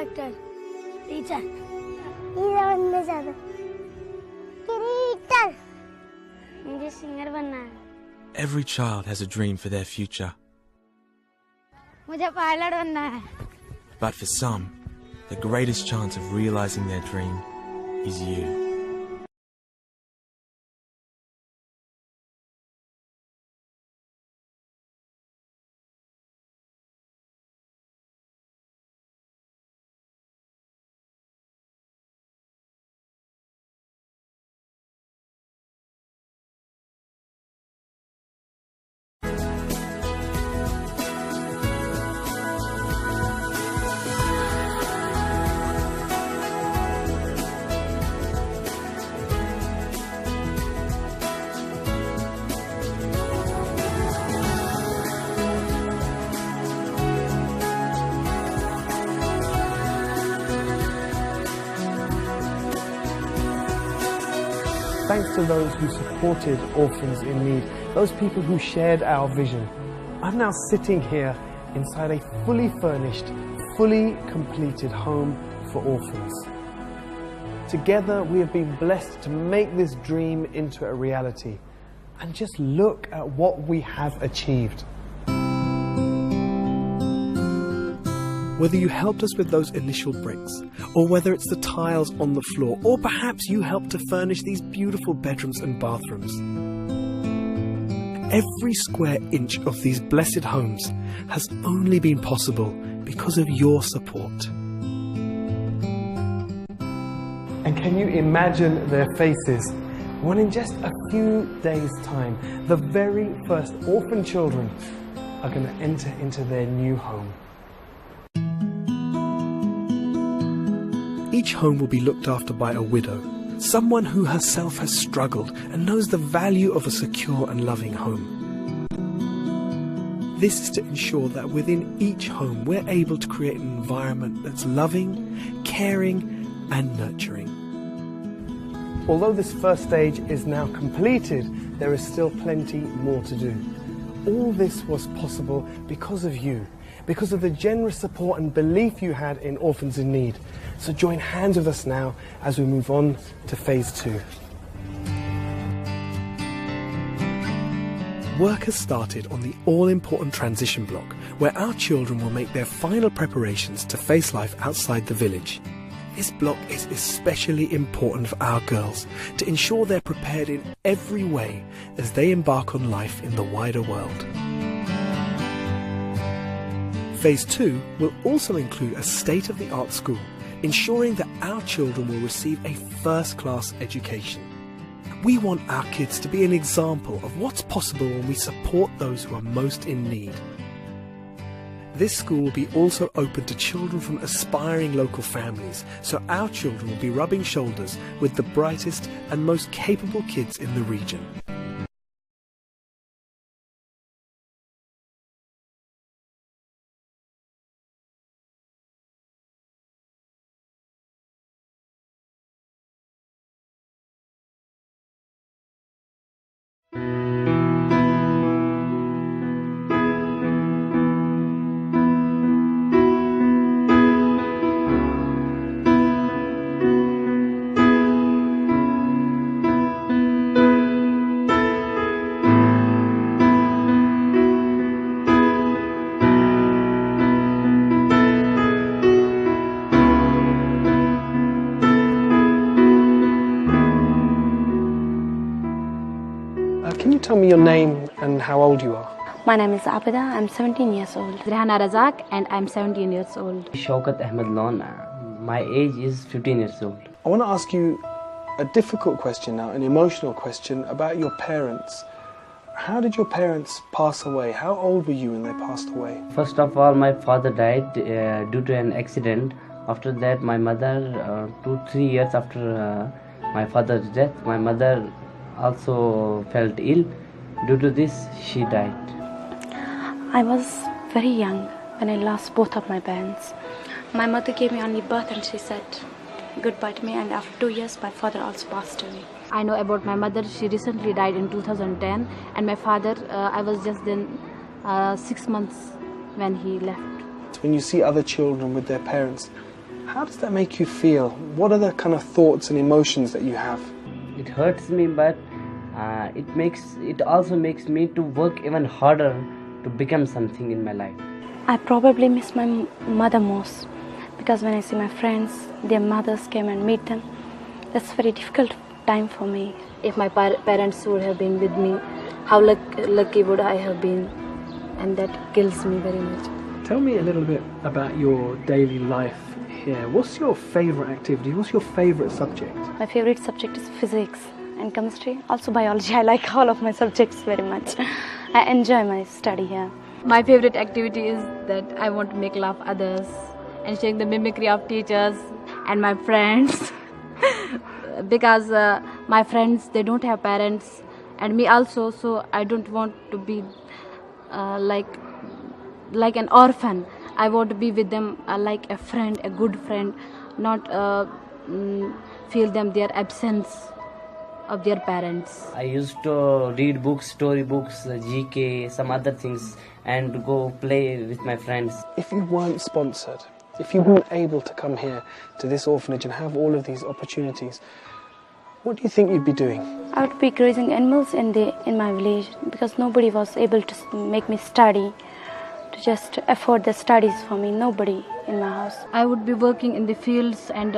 Doctor, teacher, hero बनना चाहता, cricketer, मुझे सिंगर बनना है. Every child has a dream for their future. मुझे पायलट बनना है. But for some, the greatest chance of realizing their dream is you. Thanks to those who supported Orphans in Need, those people who shared our vision. I'm now sitting here inside a fully furnished, fully completed home for orphans. Together we have been blessed to make this dream into a reality. And just look at what we have achieved. Whether you helped us with those initial bricks, or whether it's the tiles on the floor, or perhaps you helped to furnish these beautiful bedrooms and bathrooms. Every square inch of these blessed homes has only been possible because of your support. And can you imagine their faces when in just a few days' time, the very first orphan children are going to enter into their new home. Each home will be looked after by a widow, someone who herself has struggled and knows the value of a secure and loving home. This is to ensure that within each home we're able to create an environment that's loving, caring and nurturing. Although this first stage is now completed, there is still plenty more to do. All this was possible because of you, because of the generous support and belief you had in Orphans in Need. So join hands with us now as we move on to phase 2. Work has started on the all-important transition block, where our children will make their final preparations to face life outside the village. This block is especially important for our girls to ensure they're prepared in every way as they embark on life in the wider world. Phase 2 will also include a state-of-the-art school, ensuring that our children will receive a first-class education. We want our kids to be an example of what's possible when we support those who are most in need. This school will be also open to children from aspiring local families, so our children will be rubbing shoulders with the brightest and most capable kids in the region. Can you tell me your name and how old you are? My name is Abida. I'm 17 years old. Rehana Razak and I'm 17 years old. Shaukat Ahmed Lon. My age is 15 years old. I want to ask you a difficult question now, an emotional question about your parents. How did your parents pass away? How old were you when they passed away? First of all, my father died due to an accident. After that, my mother, 2-3 years after my father's death, my mother also felt ill. Due to this, she died. I was very young when I lost both of my parents. My mother gave me only birth and she said goodbye to me, and after 2 years my father also passed away. I know about my mother. She recently died in 2010, and my father, I was just then 6 months when he left. When you see other children with their parents, How does that make you feel? What are the kind of thoughts and emotions that you have? It hurts me, but it also makes me to work even harder to become something in my life. I probably miss my mother most, because when I see my friends, their mothers came and meet them. That's a very difficult time for me. If my parents would have been with me, how lucky would I have been? And that kills me very much. Tell me a little bit about your daily life here. What's your favourite activity? What's your favourite subject? My favorite subject is physics and chemistry, also biology. I like all of my subjects very much. I enjoy my study here. My favorite activity is that I want to make laugh others and showing the mimicry of teachers and my friends. Because my friends, they don't have parents, and me also, so I don't want to be like an orphan. I want to be with them like a friend, a good friend, not feel them their absence of their parents. I used to read books, story books, GK, some other things, and go play with my friends. If you weren't sponsored, if you weren't able to come here to this orphanage and have all of these opportunities, what do you think you'd be doing? I would be grazing animals in my village, because nobody was able to make me study, to just afford the studies for me. Nobody in my house. I would be working in the fields and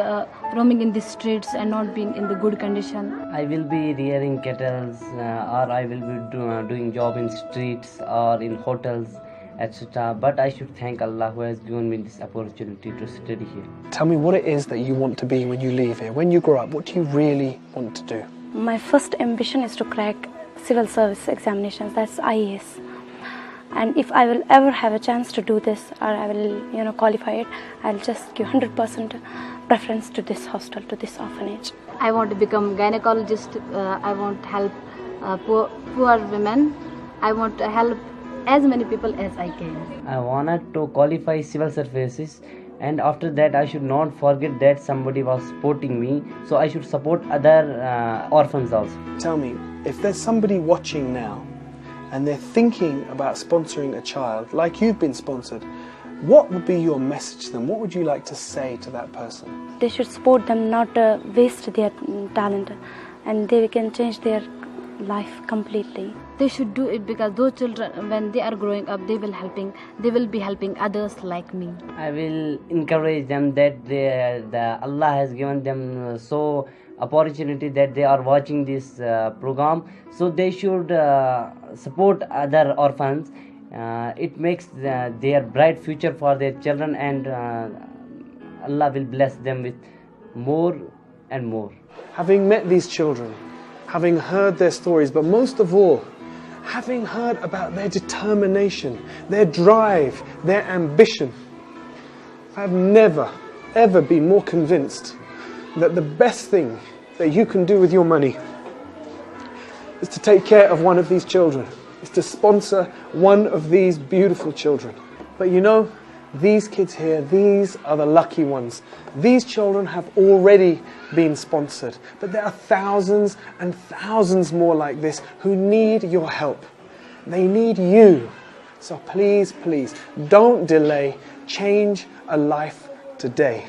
roaming in the streets and not being in the good condition. I will be rearing cattle, or I will be doing job in streets or in hotels, etc. But I should thank Allah who has given me this opportunity to study here. Tell me what it is that you want to be when you leave here. When you grow up, what do you really want to do? My first ambition is to crack civil service examinations, that's IAS. And if I will ever have a chance to do this, or I will qualify it, I'll just give 100% preference to this hostel, to this orphanage. I want to become gynecologist. I want to help poor women. I want to help as many people as I can. I wanted to qualify civil services, and after that I should not forget that somebody was supporting me, so I should support other orphans also. Tell me, if there's somebody watching now and they're thinking about sponsoring a child like you've been sponsored, what would be your message to them? What would you like to say to that person? They should support them, not waste their talent, and they can change their life completely. They should do it, because those children, when they are growing up, they will be helping others like me. I will encourage them that Allah has given them so opportunity that they are watching this program, so they should support other orphans. It makes their bright future for their children, and Allah will bless them with more and more. Having met these children, having heard their stories, but most of all, having heard about their determination, their drive, their ambition, I've never, ever been more convinced that the best thing that you can do with your money is to take care of one of these children, is to sponsor one of these beautiful children. But you know, these kids here, these are the lucky ones. These children have already been sponsored, but there are thousands and thousands more like this who need your help. They need you. So please, please, don't delay. Change a life today.